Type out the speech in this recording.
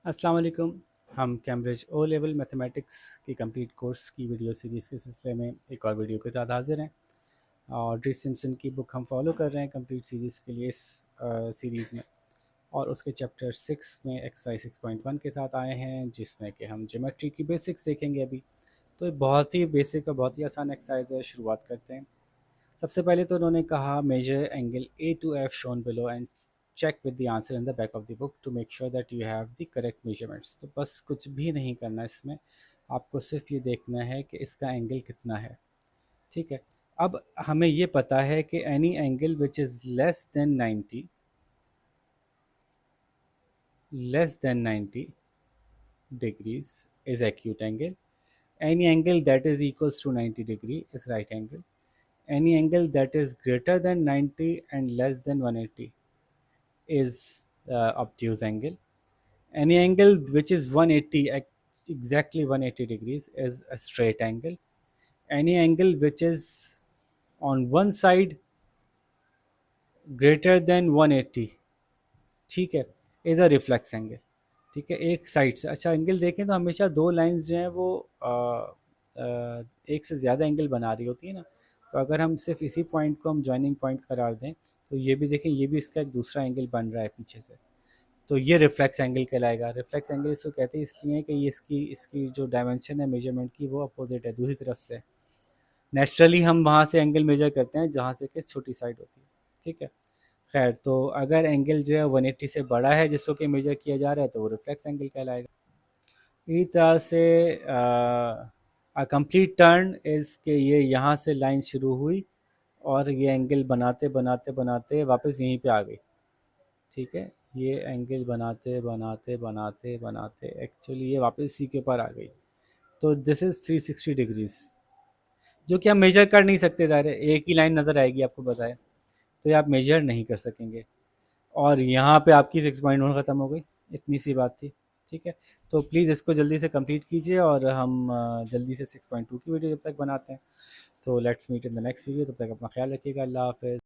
अस्सलाम वालेकुम। हम कैम्ब्रिज ओ लेवल मैथमेटिक्स की कंप्लीट कोर्स की वीडियो सीरीज़ के सिलसिले में एक और वीडियो के साथ हाज़िर हैं और ड्रीस सिम्पसन की बुक हम फॉलो कर रहे हैं कंप्लीट सीरीज़ के लिए इस सीरीज़ में। और उसके चैप्टर 6 में एक्सरसाइज 6.1 के साथ आए हैं जिसमें कि हम ज्योमेट्री की बेसिक्स देखेंगे अभी। तो ये बहुत ही बेसिक और बहुत ही आसान एक्सरसाइज है, शुरुआत करते हैं। सबसे पहले तो उन्होंने कहा measure angle A to F shown below and check with the answer in the back of the book to make sure that you have the correct measurements. तो बस कुछ भी नहीं करना इसमें, आपको सिर्फ ये देखना है कि इसका एंगल कितना है। ठीक है। अब हमें ये पता है कि any angle which is less than 90 degrees is acute angle. Any angle that is equals to 90 degree is right angle. Any angle that is greater than 90 and less than 180 is obtuse angle. Any angle which is 180 exactly 180 degrees is a straight angle. Any angle which is on one side greater than 180, ठीक है, is a reflex angle. ठीक है, एक side से। अच्छा, angle देखें तो हमेशा दो लाइंस जो हैं वो एक से ज़्यादा एंगल बना रही होती है ना। तो अगर हम सिर्फ इसी पॉइंट को हम जॉइनिंग पॉइंट करार दें तो ये भी देखें, ये भी इसका एक दूसरा एंगल बन रहा है पीछे से। तो ये रिफ्लेक्स एंगल कहलाएगा। रिफ्लेक्स एंगल इसको कहते हैं इसलिए कि ये इसकी इसकी जो डायमेंशन है मेजरमेंट की वो अपोजिट है, दूसरी तरफ से। नेचुरली हम वहाँ से एंगल मेजर करते हैं जहाँ से कि छोटी साइड होती है। ठीक है। खैर, तो अगर एंगल जो है 180 से बड़ा है जिसको कि मेजर किया जा रहा है तो वो रिफ्लेक्स एंगल कहलाएगा। इसी तरह से अ कंप्लीट टर्न इज़ के ये यहाँ से लाइन शुरू हुई और ये एंगल बनाते बनाते बनाते वापस यहीं पे आ गई। ठीक है, ये एंगल बनाते बनाते बनाते बनाते एक्चुअली ये वापस सी के ऊपर आ गई। तो दिस इज़ 360 डिग्रीज़, जो कि हम मेजर कर नहीं सकते। ज़ाहिर है एक ही लाइन नज़र आएगी आपको बताए, तो ये आप मेजर नहीं कर सकेंगे। और यहाँ पे आपकी 6.1 ख़त्म हो गई, इतनी सी बात थी। ठीक है, तो प्लीज़ इसको जल्दी से कंप्लीट कीजिए और हम जल्दी से 6.2 की वीडियो जब तक बनाते हैं। तो let's meet in the next video, तब तक अपना ख्याल रखिएगा। अल्लाह हाफ़िज़।